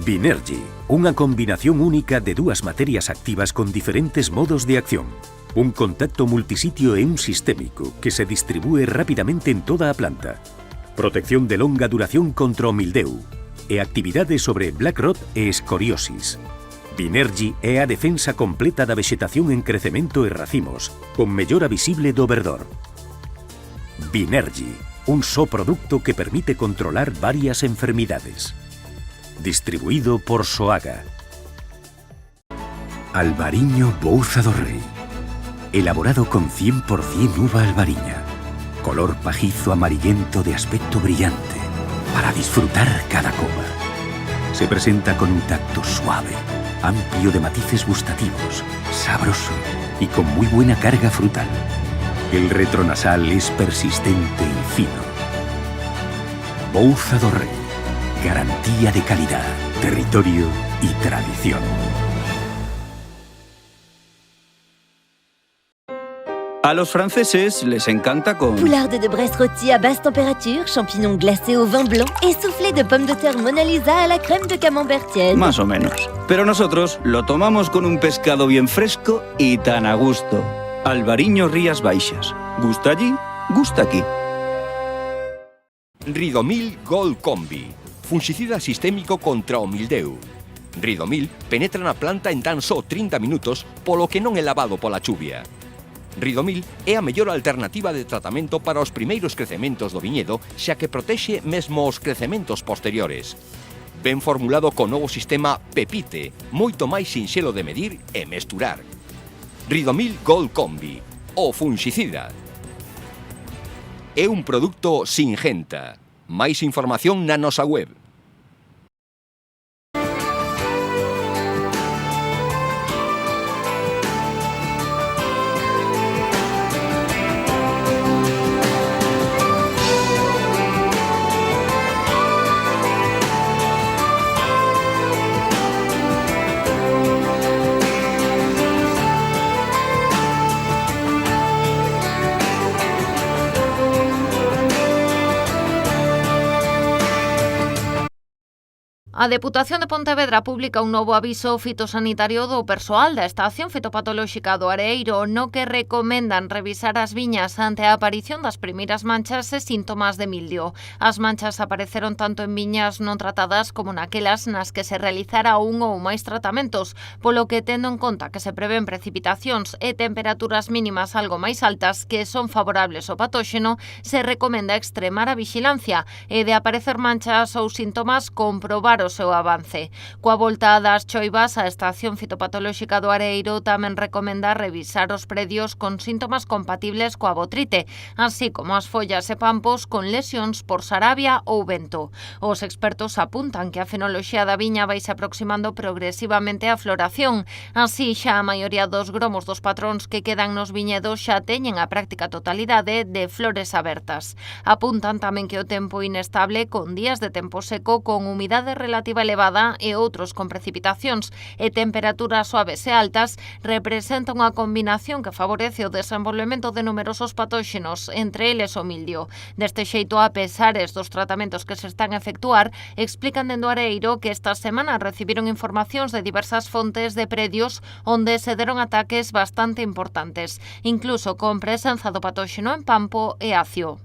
Binergy, unha combinación única de dúas materias activas con diferentes modos de acción. Un contacto multisitio e un sistémico que se distribúe rapidamente en toda a planta. Protección de longa duración contra o mildeu e actividade sobre black rot e escoriosis. Binergy é a defensa completa da vexetación en crecemento e racimos, con mellora visible do verdor. Binergy, un só produto que permite controlar varias enfermidades. Distribuído por Soaga. Albariño Bouza do Rei. Elaborado con 100% uva albariña. Color pajizo amarillento de aspecto brillante, para disfrutar cada coma. Se presenta con un tacto suave, amplio de matices gustativos, sabroso y con muy buena carga frutal. El retronasal es persistente y fino. Bouza do Rei. Garantía de calidad, territorio y tradición. A los franceses les encanta con... Poularde de Brest rôti à basse température, champignons glacés au vin blanc et soufflé de pommes de terre Mona Lisa à la crème de camembert tiède. Más o menos. Pero nosotros lo tomamos con un pescado bien fresco y tan a gusto. Albariño Rías Baixas. Gusta allí, gusta aquí. Ridomil Gold Combi. Fungicida sistémico contra o mildeu. Ridomil penetra na planta en tan só 30 minutos, polo que non é lavado pola chuvia. Ridomil é a mellor alternativa de tratamento para os primeiros crecementos do viñedo, xa que protexe mesmo os crecementos posteriores. Ben formulado co novo sistema Pepite, moito máis sinxelo de medir e mesturar. Ridomil Gold Combi, o fungicida. É un produto Singenta. Máis información na nosa web. A Deputación de Pontevedra publica un novo aviso fitosanitario do persoal da Estación Fitopatolóxica do Areeiro no que recomendan revisar as viñas ante a aparición das primeiras manchas e síntomas de mildio. As manchas apareceron tanto en viñas non tratadas como naquelas nas que se realizara un ou máis tratamentos, polo que tendo en conta que se prevén precipitacións e temperaturas mínimas algo máis altas que son favorables ao patóxeno, se recomenda extremar a vixilancia e de aparecer manchas ou síntomas comprobar o seu avance. Coa volta das choivas, a Estación Fitopatolóxica do Areeiro tamén recomenda revisar os predios con síntomas compatibles coa botrite, así como as follas e pampos con lesións por sarabia ou vento. Os expertos apuntan que a fenoloxía da viña vaise aproximando progresivamente á floración, así xa a maioría dos gromos dos patróns que quedan nos viñedos xa teñen a práctica totalidade de flores abertas. Apuntan tamén que o tempo inestable con días de tempo seco con humidade relativa elevada e outros con precipitacións e temperaturas suaves e altas representa unha combinación que favorece o desenvolvemento de numerosos patóxenos, entre eles o mildio. Deste xeito, a pesares dos tratamentos que se están a efectuar, explican dende o Areeiro que esta semana recibiron informacións de diversas fontes de predios onde se deron ataques bastante importantes, incluso con presenza do patóxeno en pampo e acio.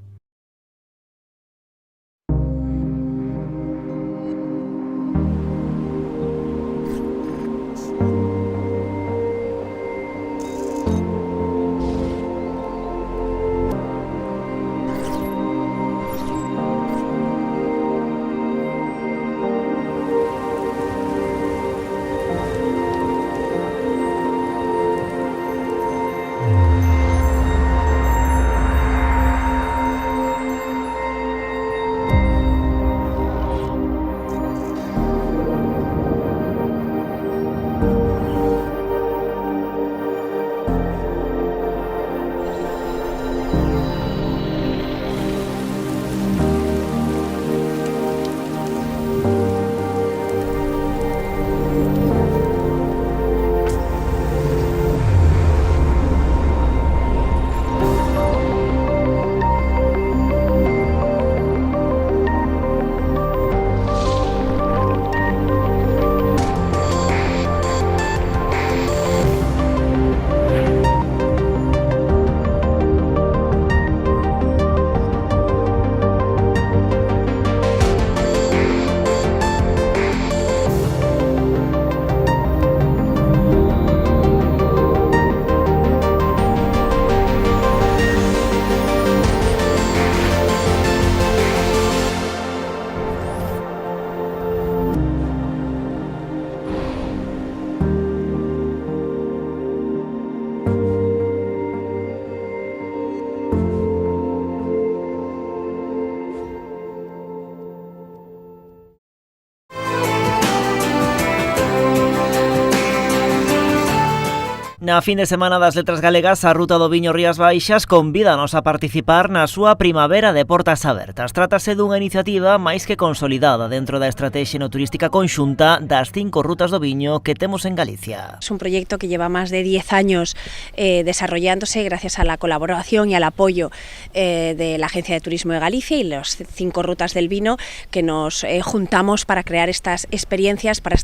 Na fin de semana das Letras Galegas, a Ruta do Viño Rías Baixas convídanos a participar na súa Primavera de Portas Abertas. Trátase dunha iniciativa máis que consolidada dentro da estrategia enoturística conxunta das 5 rutas do viño que temos en Galicia. Es un proyecto que lleva más de 10 años desarrollándose gracias a la colaboración y al apoyo de la Agencia de Turismo de Galicia y las 5 rutas del vino que nos juntamos para crear estas experiencias, para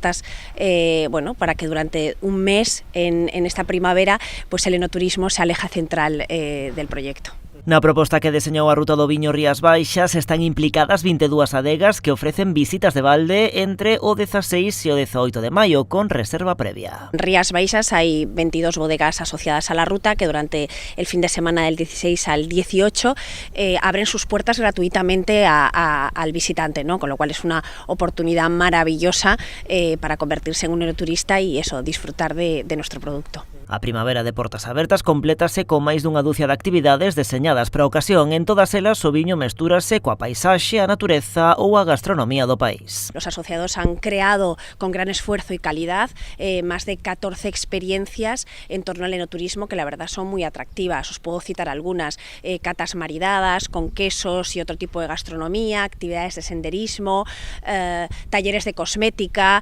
para que durante un mes en esta primavera pues el enoturismo se aleja central del proyecto. Na proposta que deseñou a Ruta do Viño Rías Baixas están implicadas 22 adegas que ofrecen visitas de balde entre o 16 e o 18 de maio con reserva previa. En Rías Baixas hay 22 bodegas asociadas a la ruta que durante el fin de semana del 16 al 18 abren sus puertas gratuitamente al visitante, ¿no? Con lo cual es una oportunidad maravillosa para convertirse en un enoturista y disfrutar de nuestro producto. A Primavera de Portas Abertas complétase con máis dunha dúcia de actividades deseñadas para a ocasión. En todas elas o viño mestúrase coa paisaxe, a natureza ou a gastronomía do país. Los asociados han creado con gran esfuerzo y calidad más de 14 experiencias en torno al enoturismo que la verdad son muy atractivas. Os puedo citar algunas: catas maridadas con quesos y otro tipo de gastronomía, actividades de senderismo, talleres de cosmética,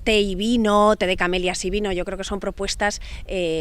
té y vino, té de camelias y vino. Yo creo que son propuestas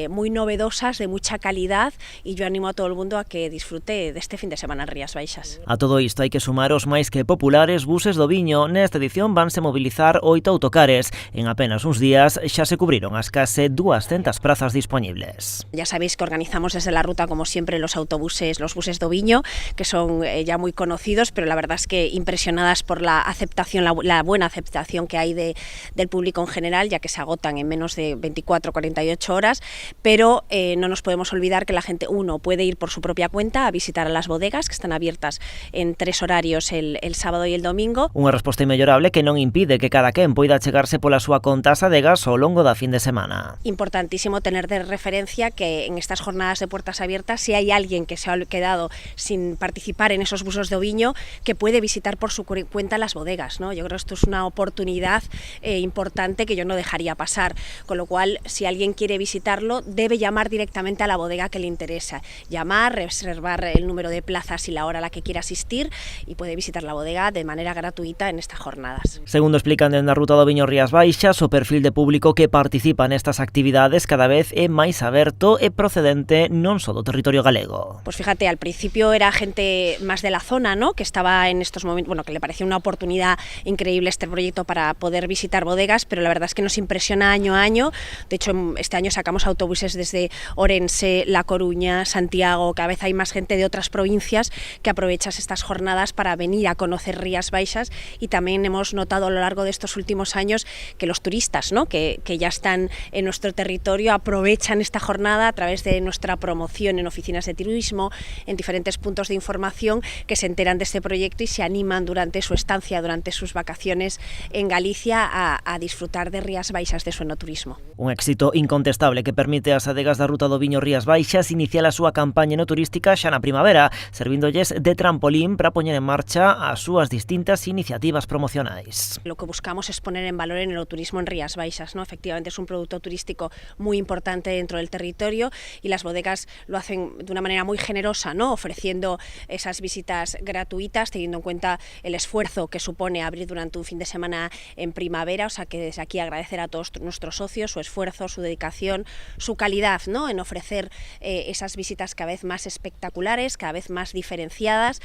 muy novedosas, de mucha calidad, y yo animo a todo el mundo a que disfrute de este fin de semana en Rías Baixas. A todo isto hai que sumar os máis que populares buses do viño. Nesta edición vanse mobilizar 8 autocares. En apenas uns días xa se cubriron as case 200 prazas dispoñibles. Ya sabéis que organizamos desde la ruta, como siempre, los buses do viño, que son ya muy conocidos, pero la verdad es que impresionadas por la aceptación, la buena aceptación que hay del público en general, ya que se agotan en menos de 24-48 horas, pero no nos podemos olvidar que la gente, puede ir por su propia cuenta a visitar a las bodegas, que están abiertas en 3 horarios el sábado y el domingo. Unha resposta inmellorable que non impide que cada quen poida chegarse pola súa conta ás adegas ao longo da fin de semana. Importantísimo tener de referencia que en estas jornadas de puertas abiertas, si hay alguien que se ha quedado sin participar en esos busos de viño, que puede visitar por su cuenta las bodegas, ¿no? Yo creo que esto es una oportunidad importante que yo no dejaría pasar, con lo cual si alguien quiere visitarlo debe llamar directamente a la bodega que le interesa, llamar, reservar el número de plazas y la hora a la que quiera asistir, y puede visitar la bodega de manera gratuita en estas jornadas. Segundo explican dende a Ruta do Viño Rías Baixas, o perfil de público que participa nestas actividades cada vez é máis aberto e procedente non só do territorio galego. Pues fíjate, al principio era gente más de la zona, ¿no? Que estaba en estos momentos, que le parecía una oportunidad increíble este proyecto para poder visitar bodegas, pero la verdad es que nos impresiona año a año. De hecho, este año sacamos autobuses desde Orense, La Coruña, Santiago. Cada vez hay más gente de otras provincias que aprovechas estas jornadas para venir a conocer Rías Baixas, y también hemos notado a lo largo de estos últimos años que los turistas, ¿no? que ya están en nuestro territorio, aprovechan esta jornada a través de nuestra promoción en oficinas de turismo, en diferentes puntos de información, que se enteran de este proyecto y se animan durante su estancia, durante sus vacaciones en Galicia a disfrutar de Rías Baixas, de su enoturismo. Un éxito incontestable que permite ás adegas da Ruta do Viño Rías Baixas iniciar a súa campaña enoturística xa na primavera, servíndolles de trampolín para poñer en marcha as súas distintas iniciativas promocionais. Lo que buscamos es poner en valor el enoturismo en Rías Baixas, ¿no? Efectivamente es un producto turístico muy importante dentro del territorio, y las bodegas lo hacen de una manera muy generosa, ¿no? Ofreciendo esas visitas gratuitas, teniendo en cuenta el esfuerzo que supone abrir durante un fin de semana en primavera. O sea que desde aquí agradecer a todos nuestros socios su esfuerzo, su dedicación, su calidad, ¿no? En ofrecer esas visitas cada vez más espectaculares, cada vez más diferenciadas,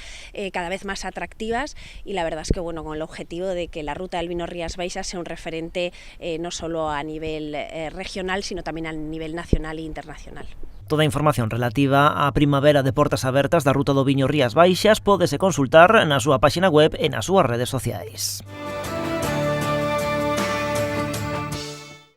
cada vez más atractivas, y la verdad es que con el objetivo de que la Ruta del Vino Rías Baixas sea un referente no solo a nivel regional, sino también a nivel nacional e internacional. Toda a información relativa á Primavera de Portas Abertas da Ruta do Viño Rías Baixas pódese consultar na súa páxina web e nas súas redes sociais.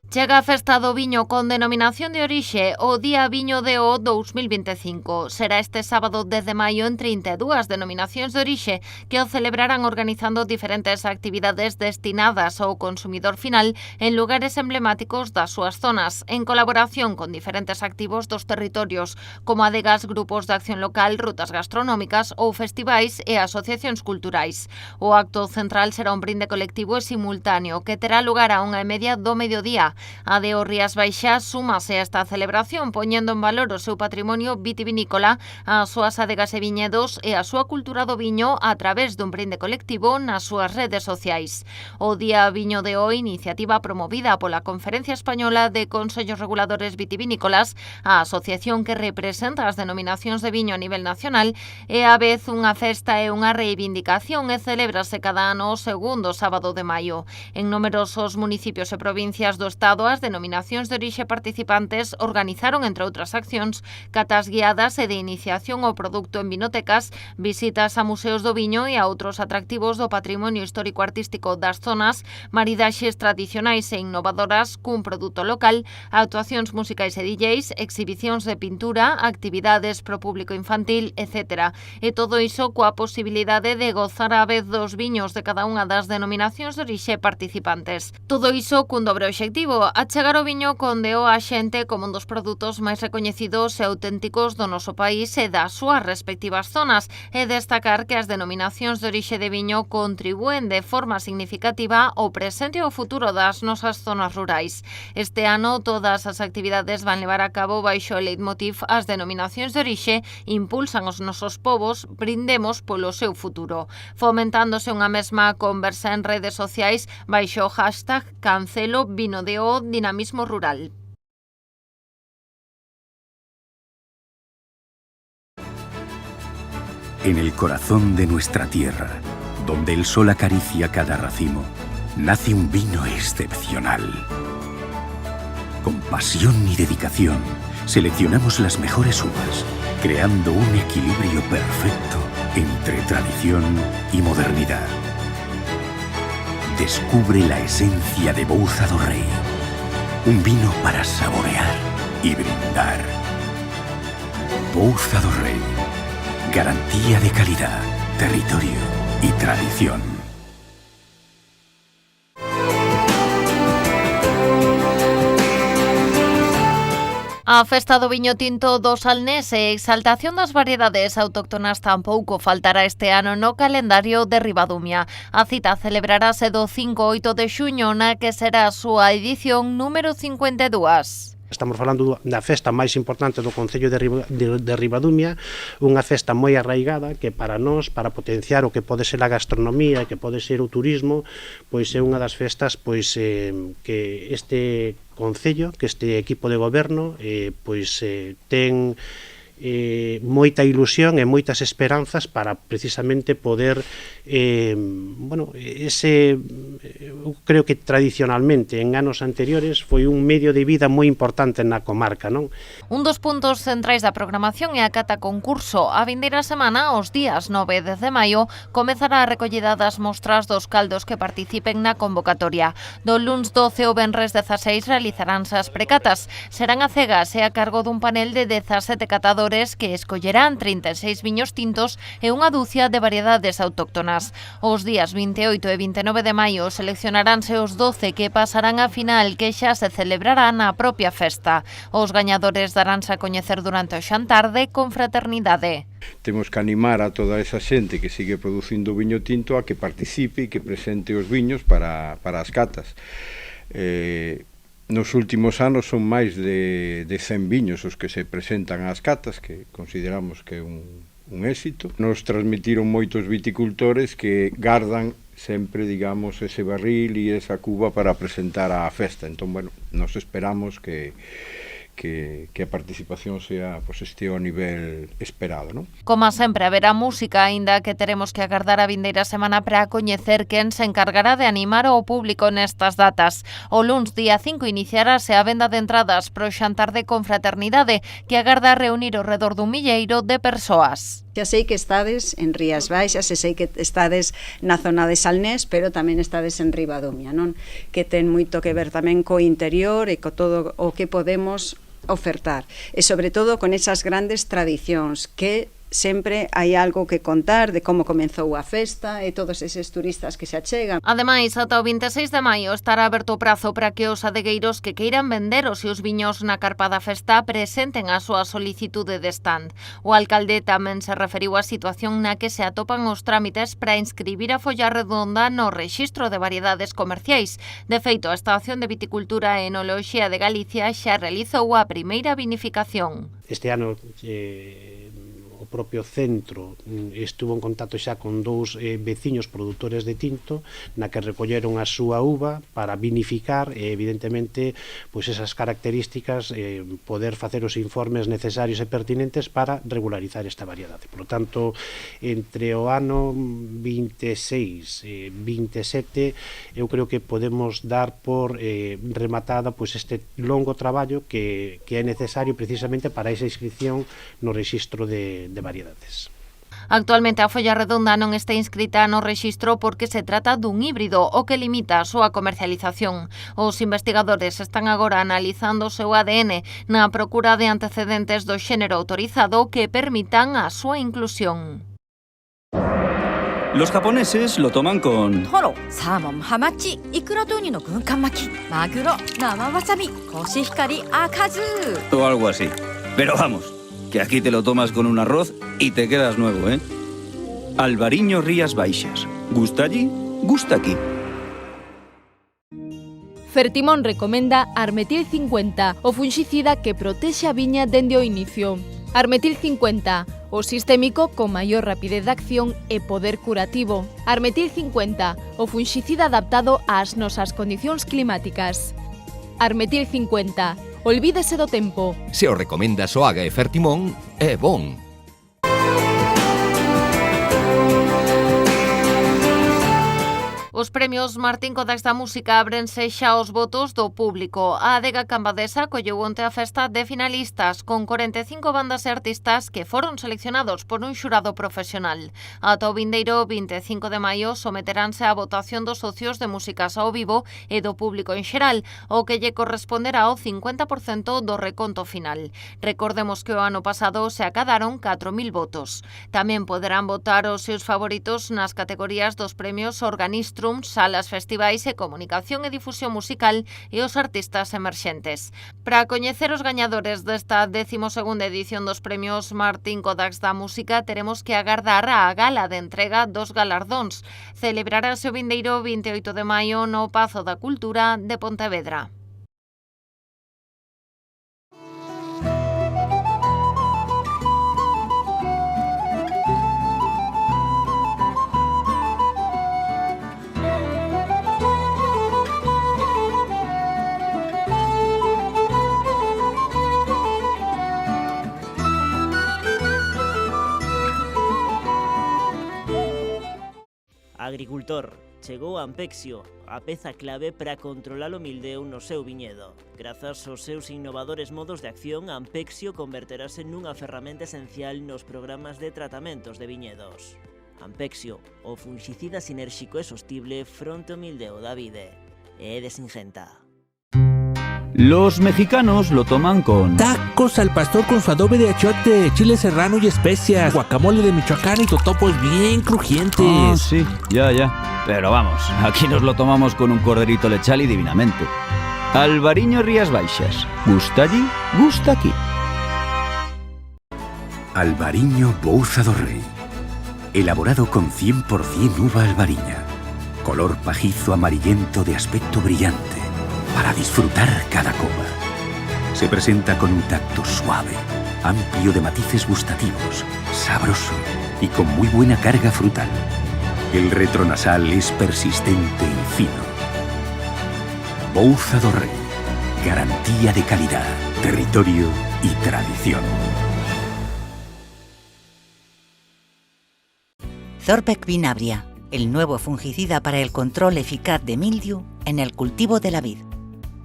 Chega a Festa do Viño con denominación de orixe o Día Viño de O 2025. Será este sábado 10 de maio en 32 denominacións de orixe que o celebrarán organizando diferentes actividades destinadas ao consumidor final en lugares emblemáticos das súas zonas, en colaboración con diferentes activos dos territorios, como adegas, grupos de acción local, rutas gastronómicas ou festivais e asociacións culturais. O acto central será un brinde colectivo e simultáneo que terá lugar a 1:30 do mediodía. A de Rías Baixas súmase a esta celebración poñendo en valor o seu patrimonio vitivinícola, as súas adegas e viñedos e a súa cultura do viño a través dun brinde colectivo nas súas redes sociais. O Día Viño de O, iniciativa promovida pola Conferencia Española de Consellos Reguladores Vitivinícolas, a asociación que representa as denominacións de viño a nivel nacional, é a vez unha festa e unha reivindicación e celébrase cada ano o segundo sábado de maio. En numerosos municipios e provincias do Estado, as denominacións de orixe participantes organizaron, entre outras accións, catas guiadas e de iniciación ao produto en vinotecas, visitas a museos do viño e a outros atractivos do patrimonio histórico-artístico das zonas, maridaxes tradicionais e innovadoras cun produto local, actuacións musicais e DJs, exhibicións de pintura, actividades pro público infantil, etc. E todo iso coa posibilidade de gozar a vez dos viños de cada unha das denominacións de orixe participantes. Todo iso cun dobre obxectivo, achegar o viño con deo á xente como un dos produtos máis recoñecidos e auténticos do noso país e das súas respectivas zonas, e destacar que as denominacións de orixe de viño contribúen de forma significativa ao presente e ao futuro das nosas zonas rurais. Este ano todas as actividades van levar a cabo baixo o leitmotiv as denominacións de orixe impulsan os nosos povos, brindemos polo seu futuro, fomentándose unha mesma conversa en redes sociais baixo o hashtag Cancelo Vino de O Dinamismo Rural. En el corazón de nuestra tierra, donde el sol acaricia cada racimo, nace un vino excepcional. Con pasión y dedicación, seleccionamos las mejores uvas, creando un equilibrio perfecto entre tradición y modernidad. Descubre la esencia de Bouza do Rei, un vino para saborear y brindar. Bouza do Rei, garantía de calidad, territorio y tradición. A festa do viño tinto do Salnés e exaltación das variedades autóctonas tampouco faltará este ano no calendario de Ribadumia. A cita celebrarase do 5 ao 8 de xuño, na que será a súa edición número 52. Estamos falando da festa máis importante do Concello de Ribadumia, unha festa moi arraigada que para nós, para potenciar o que pode ser a gastronomía e que pode ser o turismo, pois é unha das festas pois que este Concello, que este equipo de goberno pois ten moita ilusión e moitas esperanzas para precisamente poder creo que tradicionalmente en anos anteriores foi un medio de vida moi importante na comarca, non? Un dos puntos centrais da programación é a cata concurso. A vindeira semana, os días 9 e 10 de maio, comezará a recollida das mostras dos caldos que participen na convocatoria. Do luns 12 ao venres 16 realizaránse as precatas. Serán a cegas e a cargo dun panel de 17 catadores que escollerán 36 viños tintos e unha dúcia de variedades autóctonas. Os días 28 e 29 de maio seleccionaránse os 12 que pasarán á final, que xa se celebrará na propia festa. Os gañadores daránse a coñecer durante o xantar de confraternidade. Temos que animar a toda esa xente que sigue producindo viño tinto a que participe e que presente os viños para as catas. Nos últimos anos son máis de 100 viños os que se presentan ás catas, que consideramos que é un éxito. Nos transmitiron moitos viticultores que gardan sempre, digamos, ese barril e esa cuba para presentar á festa. Entón, bueno, nos esperamos que a participación sea, pues, este ao nivel esperado, non? Como sempre, haberá música, aínda que teremos que agardar a vindeira semana para coñecer quen se encargará de animar ao público nestas datas. O luns día 5 iniciarase a venda de entradas pro xantar de confraternidade, que agarda reunir ao redor dun milleiro de persoas. Xa sei que estades en Rías Baixas, e sei que estades na zona de Salnés, pero tamén estades en Ribadumia, non? Que ten moito que ver tamén co interior e co todo o que podemos ofertar, e sobre todo con esas grandes tradicións que sempre hai algo que contar de como comenzou a festa e todos eses turistas que se achegan. Ademais, ata o 26 de maio estará aberto o prazo para que os adegueiros que queiran vender os seus viños na carpa da festa presenten a súa solicitude de stand. O alcalde tamén se referiu á situación na que se atopan os trámites para inscribir a folla redonda no rexistro de variedades comerciais. De feito, a Estación de Viticultura e Enoloxía de Galicia xa realizou a primeira vinificación. Este ano o propio centro estuvo en contacto xa con dous veciños produtores de tinto na que recolleron a súa uva para vinificar e evidentemente pois esas características poder facer os informes necesarios e pertinentes para regularizar esta variedade. Por lo tanto, entre o ano 26 e 27 eu creo que podemos dar por rematada pois este longo traballo que é necesario precisamente para esa inscripción no rexistro de variedades. Actualmente a folla redonda non está inscrita no rexistro porque se trata dun híbrido, o que limita a súa comercialización. Os investigadores están agora analizando o seu ADN na procura de antecedentes do xénero autorizado que permitan a súa inclusión. Los japoneses lo toman con... Toro, salmon, hamachi, ikura toni no gunkan maki, maguro, nama wasabi, koshihikari, akazu. o algo así. Pero vamos, que aquí te lo tomas con un arroz y te quedas nuevo, ¿eh? Albariño Rías Baixas. Gusta allí, gusta aquí. Fertimón recomenda Armetil 50, o funxicida que protexe a viña dende o inicio. Armetil 50, o sistémico con maior rapidez de acción e poder curativo. Armetil 50, o funxicida adaptado ás nosas condicións climáticas. Armetil 50, olvídese do tempo. Se o recomenda Soaga e Fertimón, é bon. Os premios Martín Codax da Música abrense xa aos votos do público. A adega cambadesa colleu onte a festa de finalistas con 45 bandas e artistas que foron seleccionados por un xurado profesional. Ata o vindeiro 25 de maio someteránse á votación dos socios de músicas ao vivo e do público en xeral, o que lle corresponderá ao 50% do reconto final. Recordemos que o ano pasado se acadaron 4.000 votos. Tamén poderán votar os seus favoritos nas categorías dos premios Organistrum, salas, festivais e comunicación e difusión musical e os artistas emerxentes. Para coñecer os gañadores desta 12ª edición dos premios Martín Codax da Música, teremos que agardar a gala de entrega dos galardóns. Celebrarase o vindeiro 28 de maio no Pazo da Cultura de Pontevedra. Agricultor, chegou Ampexio, a peza clave para controlar o mildeu no seu viñedo. Grazas aos seus innovadores modos de acción, Ampexio converterase nunha ferramenta esencial nos programas de tratamentos de viñedos. Ampexio, o funxicida sinérxico e sostible fronte ao mildeu da vide. É de Singenta. Los mexicanos lo toman con... Tacos al pastor con su adobe de achiote, chile serrano y especias, guacamole de Michoacán y totopos bien crujientes. Ah, sí, ya. Pero vamos, aquí nos lo tomamos con un corderito lechal y divinamente. Albariño Rías Baixas. Gusta allí, gusta aquí. Albariño Bouza do Rei. Elaborado con 100% uva albariña. Color pajizo amarillento de aspecto brillante. Para disfrutar cada copa. Se presenta con un tacto suave, amplio de matices gustativos, sabroso y con muy buena carga frutal. El retronasal es persistente y fino. Bouza do Rei. Garantía de calidad, territorio y tradición. Zorbeck Vinabria, el nuevo fungicida para el control eficaz de mildiu en el cultivo de la vid.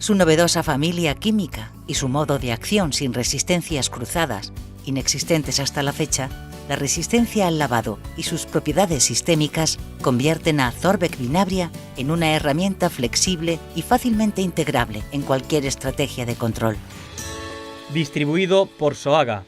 Su novedosa familia química y su modo de acción sin resistencias cruzadas, inexistentes hasta la fecha, la resistencia al lavado y sus propiedades sistémicas convierten a Zorbeck Vinabria en una herramienta flexible y fácilmente integrable en cualquier estrategia de control. Distribuido por Soaga.